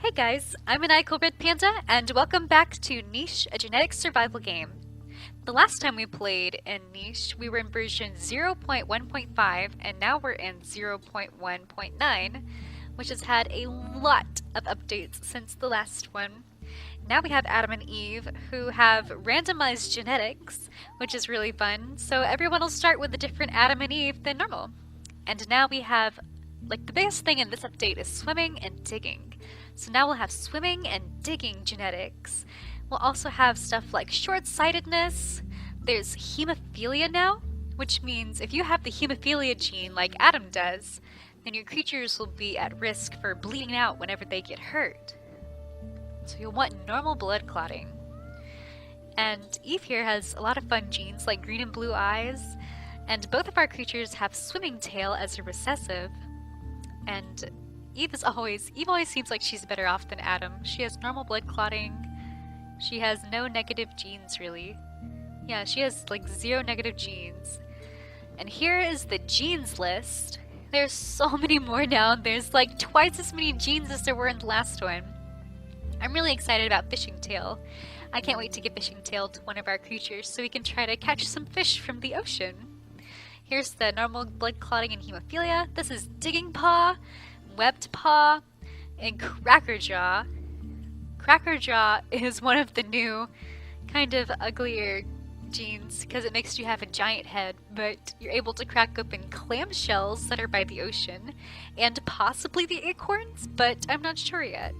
Hey guys, I'm an Red Panda, and welcome back to Niche, a genetic survival game. The last time we played in Niche, we were in version 0.1.5, and now we're in 0.1.9, which has had a lot of updates since the last one. Now we have Adam and Eve, who have randomized genetics, which is really fun, so everyone will start with a different Adam and Eve than normal. And now we have, the biggest thing in this update is swimming and digging. So now we'll have swimming and digging genetics. We'll also have stuff like short-sightedness. There's hemophilia now, which means if you have the hemophilia gene like Adam does, then your creatures will be at risk for bleeding out whenever they get hurt. So you'll want normal blood clotting. And Eve here has a lot of fun genes like green and blue eyes, and both of our creatures have swimming tail as a recessive. And Eve always seems like she's better off than Adam. She has normal blood clotting. She has no negative genes, really. Yeah, she has like 0 negative genes. And here is the genes list. There's so many more now. There's like twice as many genes as there were in the last one. I'm really excited about Fishing Tail. I can't wait to give Fishing Tail to one of our creatures so we can try to catch some fish from the ocean. Here's the normal blood clotting and hemophilia. This is Digging Paw, Webbed Paw, and Crackerjaw. Crackerjaw is one of the new, kind of uglier genes because it makes you have a giant head, but you're able to crack open clamshells that are by the ocean, and possibly the acorns, but I'm not sure yet.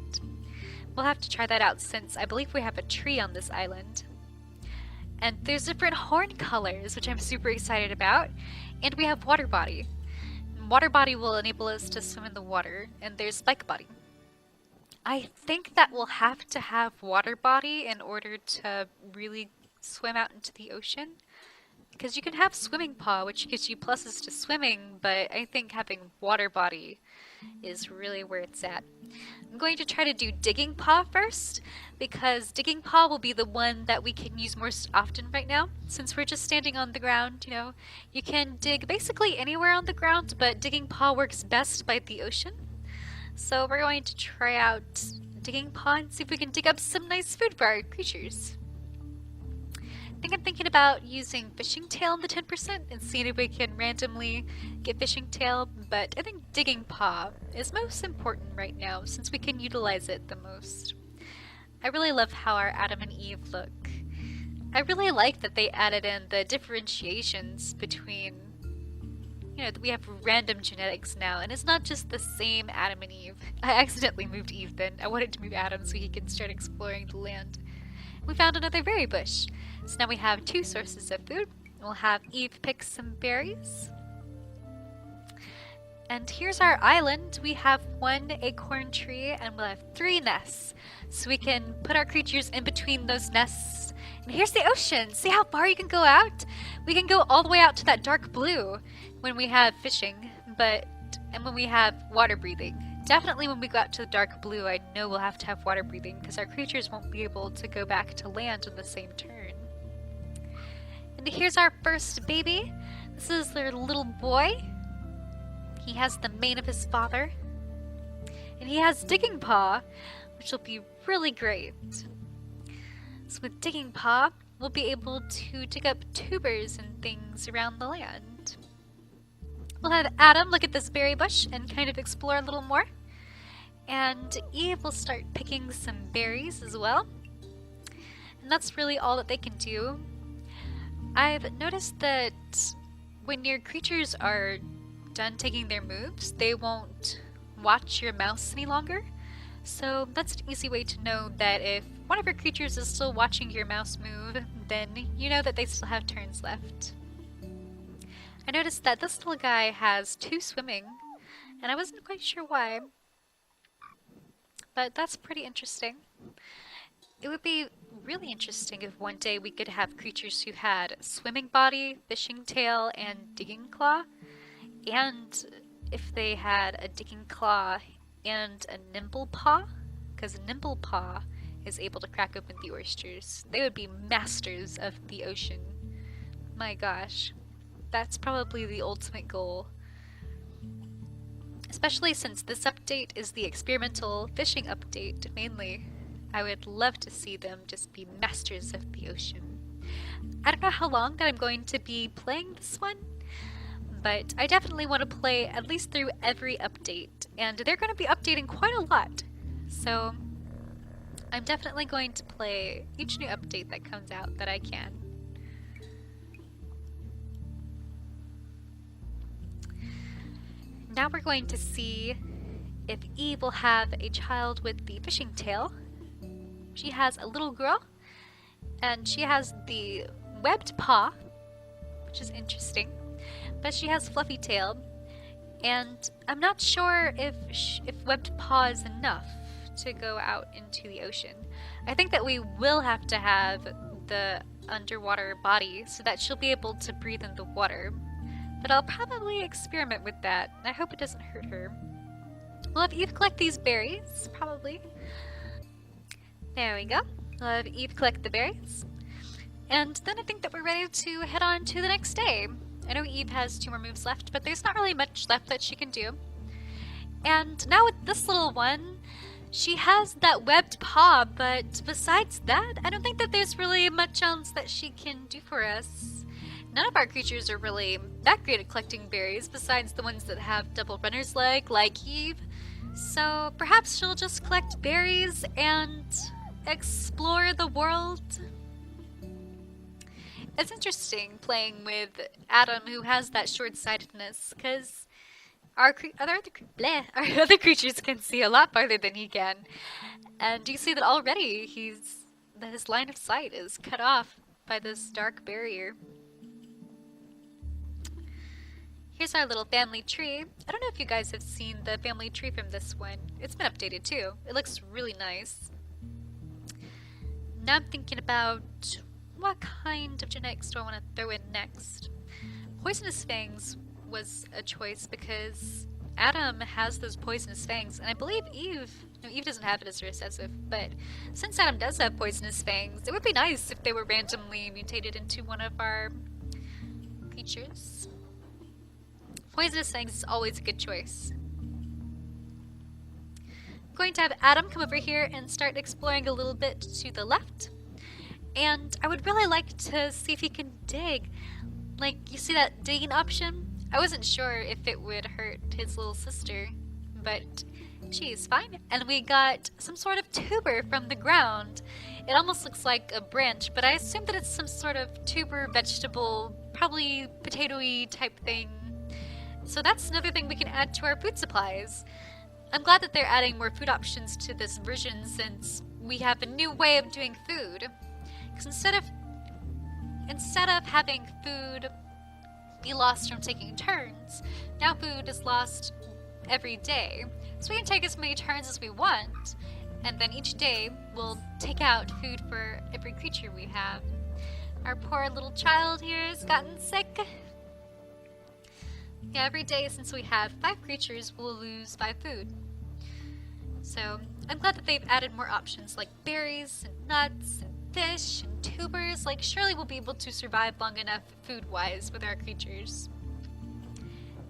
We'll have to try that out since I believe we have a tree on this island. And there's different horn colors, which I'm super excited about, and we have Water Body. Water Body will enable us to swim in the water, and there's Spike Body. I think that we'll have to have Water Body in order to really swim out into the ocean. Because you can have Swimming Paw, which gives you pluses to swimming, but I think having Water Body is really where it's at. I'm going to try to do Digging Paw first, because Digging Paw will be the one that we can use most often right now, since we're just standing on the ground, you know. You can dig basically anywhere on the ground, but Digging Paw works best by the ocean. So we're going to try out Digging Paw and see if we can dig up some nice food for our creatures. I think I'm thinking about using Fishing Tail in the 10% and seeing if we can randomly get Fishing Tail, but I think Digging Paw is most important right now since we can utilize it the most. I really love how our Adam and Eve look. I really like that they added in the differentiations between, you know, we have random genetics now, and it's not just the same Adam and Eve. I accidentally moved Eve then. I wanted to move Adam so he can start exploring the land. We found another berry bush. So now we have 2 sources of food. We'll have Eve pick some berries. And here's our island. We have 1 acorn tree and we'll have 3 nests. So we can put our creatures in between those nests. And here's the ocean. See how far you can go out? We can go all the way out to that dark blue when we have fishing, and when we have water breathing. Definitely when we go out to the dark blue, I know we'll have to have water breathing because our creatures won't be able to go back to land on the same turn. And here's our first baby. This is their little boy. He has the mane of his father. And he has Digging Paw, which will be really great. So with Digging Paw, we'll be able to dig up tubers and things around the land. We'll have Adam look at this berry bush and kind of explore a little more. And Eve will start picking some berries as well. And that's really all that they can do. I've noticed that when your creatures are done taking their moves, they won't watch your mouse any longer. So that's an easy way to know that if one of your creatures is still watching your mouse move, then you know that they still have turns left. I noticed that this little guy has 2 swimming, and I wasn't quite sure why. But that's pretty interesting. It would be really interesting if one day we could have creatures who had Swimming Body, Fishing Tail, and Digging Claw. And if they had a Digging Claw and a Nimble Paw, because Nimble Paw is able to crack open the oysters. They would be masters of the ocean. My gosh. That's probably the ultimate goal. Especially since this update is the experimental fishing update, mainly. I would love to see them just be masters of the ocean. I don't know how long that I'm going to be playing this one, but I definitely want to play at least through every update, and they're going to be updating quite a lot. So I'm definitely going to play each new update that comes out that I can. Now we're going to see if Eve will have a child with the fishing tail. She has a little girl, and she has the webbed paw, which is interesting, but she has fluffy tail, and I'm not sure if webbed paw is enough to go out into the ocean. I think that we will have to have the underwater body so that she'll be able to breathe in the water. But I'll probably experiment with that. I hope it doesn't hurt her. We'll have Eve collect these berries, probably. There we go. We'll have Eve collect the berries. And then I think that we're ready to head on to the next day. I know Eve has 2 more moves left, but there's not really much left that she can do. And now with this little one, she has that webbed paw, but besides that, I don't think that there's really much else that she can do for us. None of our creatures are really that great at collecting berries, besides the ones that have double runner's leg, like Eve. So perhaps she'll just collect berries and explore the world. It's interesting playing with Adam, who has that short-sightedness, because our other creatures can see a lot farther than he can. And you see that already his line of sight is cut off by this dark barrier. Here's our little family tree. I don't know if you guys have seen the family tree from this one. It's been updated too. It looks really nice. Now I'm thinking about what kind of genetics do I want to throw in next. Poisonous Fangs was a choice because Adam has those poisonous fangs, and I believe Eve doesn't have it as recessive, but since Adam does have poisonous fangs, it would be nice if they were randomly mutated into one of our creatures. Poisonous Fangs is always a good choice. I'm going to have Adam come over here and start exploring a little bit to the left. And I would really like to see if he can dig. Like, you see that digging option? I wasn't sure if it would hurt his little sister, but she's fine. And we got some sort of tuber from the ground. It almost looks like a branch, but I assume that it's some sort of tuber vegetable, probably potato-y type thing. So that's another thing we can add to our food supplies. I'm glad that they're adding more food options to this version since we have a new way of doing food. Because instead of having food be lost from taking turns, now food is lost every day. So we can take as many turns as we want, and then each day we'll take out food for every creature we have. Our poor little child here has gotten sick. Yeah, every day since we have 5 creatures, we'll lose 5 food. So I'm glad that they've added more options like berries and nuts and fish and tubers. Like, surely we'll be able to survive long enough food-wise with our creatures.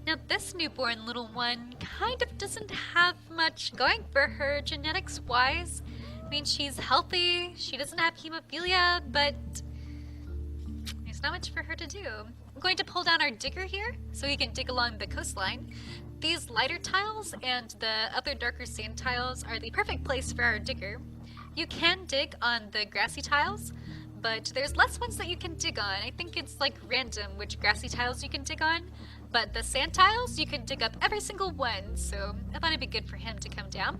Now this newborn little one kind of doesn't have much going for her genetics-wise. I mean, she's healthy, she doesn't have hemophilia, but there's not much for her to do. I'm going to pull down our digger here so he can dig along the coastline. These lighter tiles and the other darker sand tiles are the perfect place for our digger. You can dig on the grassy tiles, but there's less ones that you can dig on. I think it's like random which grassy tiles you can dig on, but the sand tiles, you can dig up every single one, so I thought it'd be good for him to come down.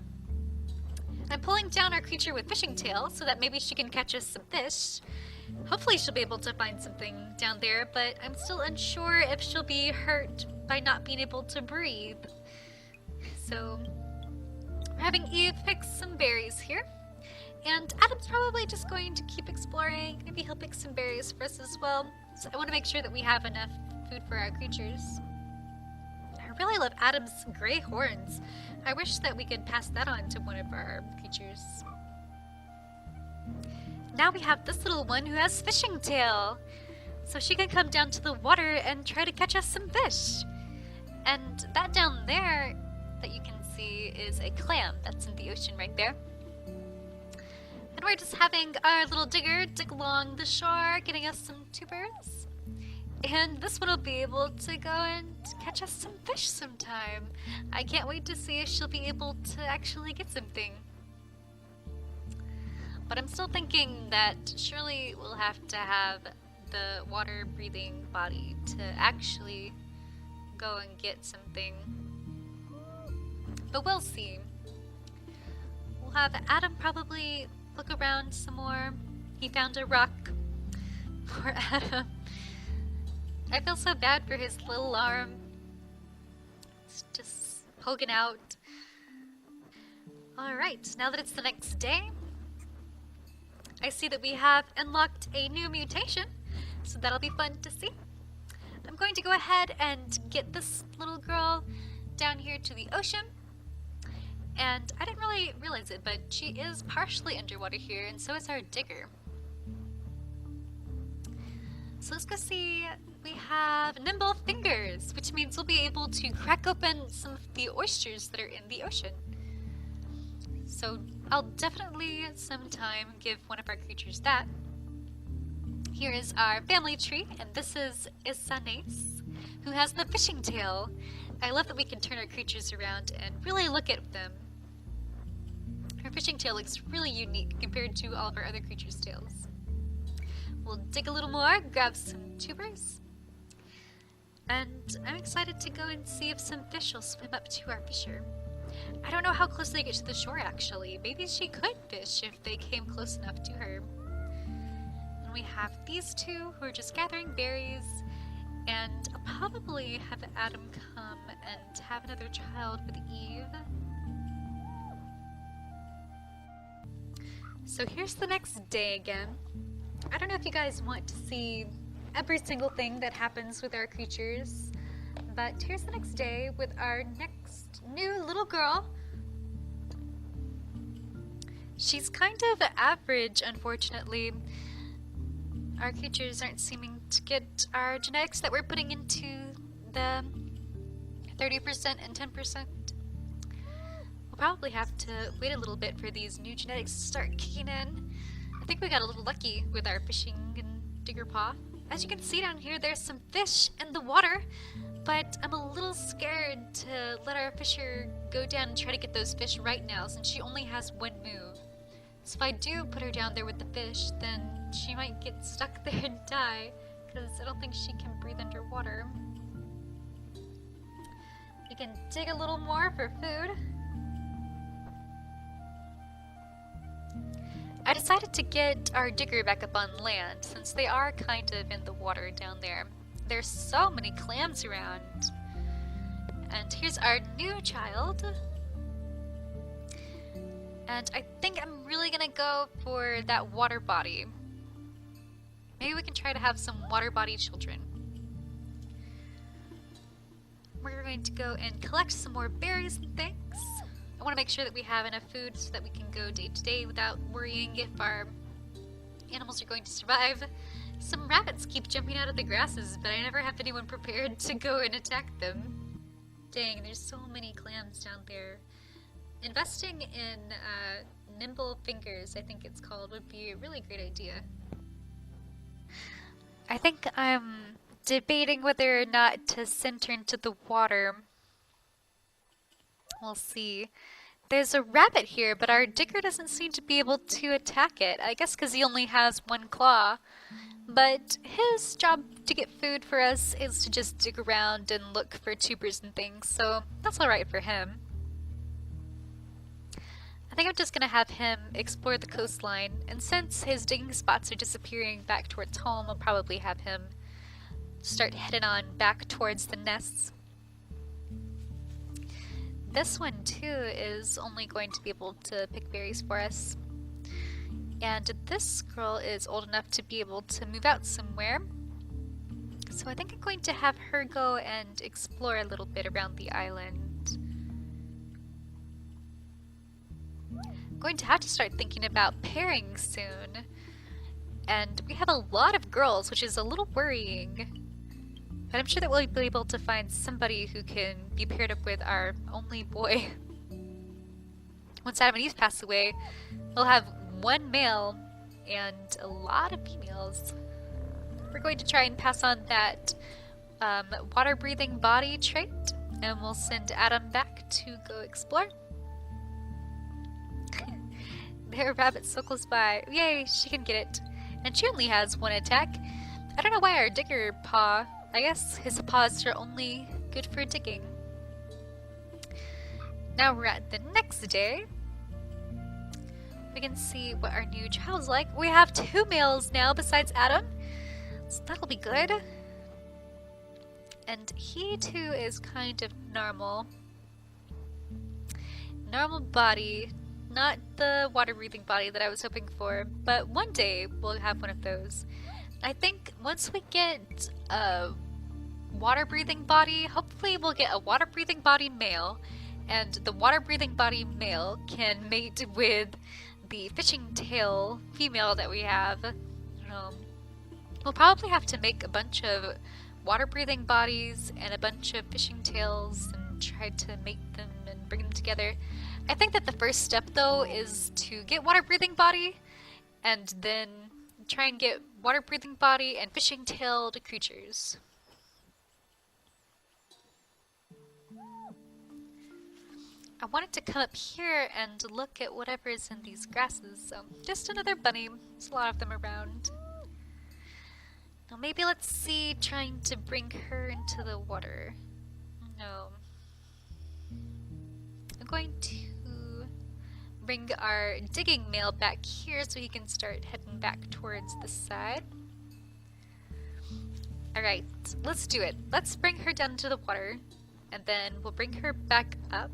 I'm pulling down our creature with fishing tail so that maybe she can catch us some fish. Hopefully she'll be able to find something down there, but I'm still unsure if she'll be hurt by not being able to breathe. So we're having Eve pick some berries here. And Adam's probably just going to keep exploring. Maybe he'll pick some berries for us as well. So I want to make sure that we have enough food for our creatures. I really love Adam's gray horns. I wish that we could pass that on to one of our creatures. Now we have this little one who has fishing tail. So she can come down to the water and try to catch us some fish. And that down there that you can see is a clam that's in the ocean right there. And we're just having our little digger dig along the shore, getting us some tubers. And this one will be able to go and catch us some fish sometime. I can't wait to see if she'll be able to actually get something. But I'm still thinking that surely we'll have to have the water-breathing body to actually go and get something. But we'll see. We'll have Adam probably look around some more. He found a rock. Poor Adam. I feel so bad for his little arm. It's just poking out. Alright, now that it's the next day, I see that we have unlocked a new mutation, so that'll be fun to see. I'm going to go ahead and get this little girl down here to the ocean. And I didn't really realize it, but she is partially underwater here, and so is our digger. So let's go see. We have nimble fingers, which means we'll be able to crack open some of the oysters that are in the ocean. So I'll definitely sometime give one of our creatures that. Here is our family tree, and this is Isanes, who has the fishing tail. I love that we can turn our creatures around and really look at them. Her fishing tail looks really unique compared to all of our other creatures' tails. We'll dig a little more, grab some tubers, and I'm excited to go and see if some fish will swim up to our fisher. I don't know how close they get to the shore actually. Maybe she could fish if they came close enough to her. And we have these two who are just gathering berries, and I'll probably have Adam come and have another child with Eve. So here's the next day again. I don't know if you guys want to see every single thing that happens with our creatures, but here's the next day with our next new little girl. She's kind of average, unfortunately. Our creatures aren't seeming to get our genetics that we're putting into the 30% and 10%. We'll probably have to wait a little bit for these new genetics to start kicking in. I think we got a little lucky with our fishing and digger paw. As you can see down here, there's some fish in the water, but I'm a little scared to let our fisher go down and try to get those fish right now since she only has one move. So if I do put her down there with the fish, then she might get stuck there and die, because I don't think she can breathe underwater. We can dig a little more for food. I decided to get our digger back up on land since they are kind of in the water down there. There's so many clams around. And here's our new child. And I think I'm really gonna go for that water body. Maybe we can try to have some water body children. We're going to go and collect some more berries and things. I want to make sure that we have enough food so that we can go day to day without worrying if our animals are going to survive. Some rabbits keep jumping out of the grasses, but I never have anyone prepared to go and attack them. Dang, there's so many clams down there. Investing in nimble fingers, I think it's called, would be a really great idea. I think I'm debating whether or not to send her into the water. We'll see. There's a rabbit here, but our digger doesn't seem to be able to attack it. I guess because he only has one claw. But his job to get food for us is to just dig around and look for tubers and things, so that's alright for him. I think I'm just gonna have him explore the coastline, and since his digging spots are disappearing back towards home, I'll probably have him start heading on back towards the nests. This one too is only going to be able to pick berries for us. And this girl is old enough to be able to move out somewhere. So I think I'm going to have her go and explore a little bit around the island. I'm going to have to start thinking about pairing soon. And we have a lot of girls, which is a little worrying. But I'm sure that we'll be able to find somebody who can be paired up with our only boy. Once Adam and Eve pass away, we'll have one male and a lot of females. We're going to try and pass on that water-breathing body trait, and we'll send Adam back to go explore. There, rabbit's so close by. Yay, she can get it. And she only has one attack. I don't know why our digger paw, I guess his paws are only good for digging. Now we're at the next day. We can see what our new child's like. We have 2 males now besides Adam, so that'll be good. And he too is kind of normal. Normal body, not the water-breathing body that I was hoping for, but one day we'll have one of those. I think once we get a water-breathing body, hopefully we'll get a water-breathing body male, and the water-breathing body male can mate with the fishing tail female that we have. We'll probably have to make a bunch of water-breathing bodies and a bunch of fishing tails and try to mate them and bring them together. I think that the first step though is to get water-breathing body and then try and get water-breathing body and fishing tailed creatures. I wanted to come up here and look at whatever is in these grasses, so just another bunny. There's a lot of them around. Now maybe let's see trying to bring her into the water. No. I'm going to bring our digging male back here so he can start heading back towards the side. Alright, let's do it. Let's bring her down to the water, and then we'll bring her back up.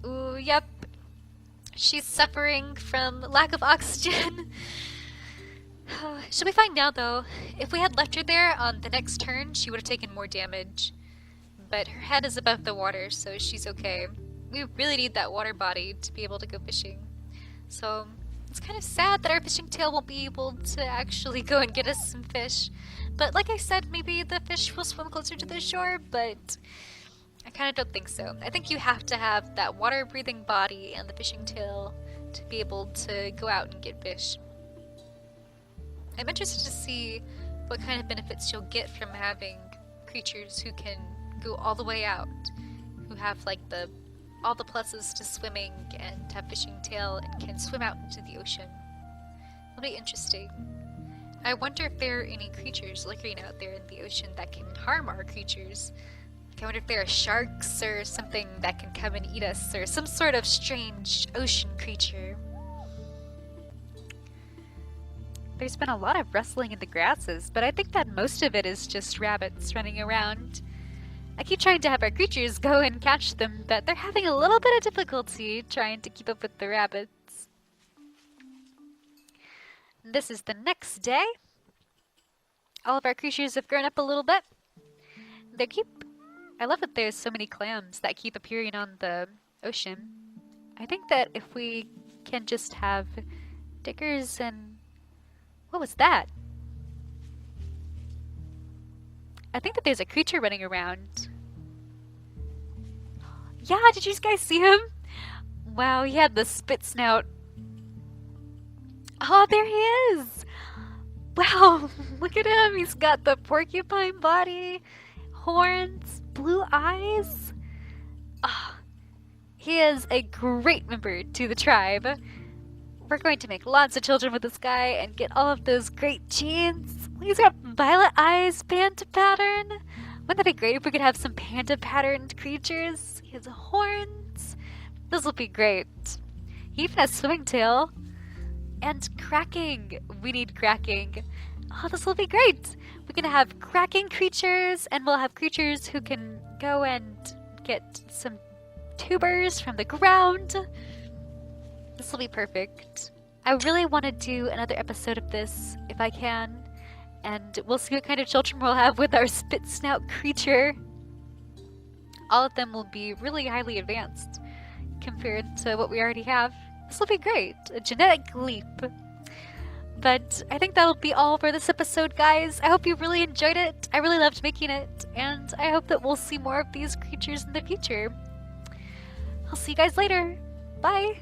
Ooh, yep. She's suffering from lack of oxygen. She'll be fine now, though. If we had left her there on the next turn, she would have taken more damage. But her head is above the water, so she's okay. We really need that water body to be able to go fishing. So, it's kind of sad that our fishing tail won't be able to actually go and get us some fish. But like I said, maybe the fish will swim closer to the shore, but I kind of don't think so. I think you have to have that water-breathing body and the fishing tail to be able to go out and get fish. I'm interested to see what kind of benefits you'll get from having creatures who can go all the way out, who have like all the pluses to swimming and have fishing tail and can swim out into the ocean. It'll be interesting. I wonder if there are any creatures lurking out there in the ocean that can harm our creatures. I wonder if there are sharks or something that can come and eat us, or some sort of strange ocean creature. There's been a lot of rustling in the grasses, but I think that most of it is just rabbits running around. I keep trying to have our creatures go and catch them, but they're having a little bit of difficulty trying to keep up with the rabbits. This is the next day. All of our creatures have grown up a little bit. I love that there's so many clams that keep appearing on the ocean. I think that if we can just have diggers and... What was that? I think that there's a creature running around. Yeah, did you guys see him? Wow, he had the spit snout. Oh, there he is! Wow, look at him! He's got the porcupine body, horns, blue eyes. Oh, he is a great member to the tribe. We're going to make lots of children with this guy and get all of those great genes. He's got violet eyes, panda pattern. Wouldn't that be great if we could have some panda patterned creatures? He has horns. This will be great. He even has swimming tail. And cracking. We need cracking. Oh, this will be great. We're going to have cracking creatures, and we'll have creatures who can go and get some tubers from the ground. This will be perfect. I really want to do another episode of this, if I can, and we'll see what kind of children we'll have with our spit snout creature. All of them will be really highly advanced compared to what we already have. This will be great. A genetic leap. But I think that'll be all for this episode, guys. I hope you really enjoyed it. I really loved making it, and I hope that we'll see more of these creatures in the future. I'll see you guys later. Bye!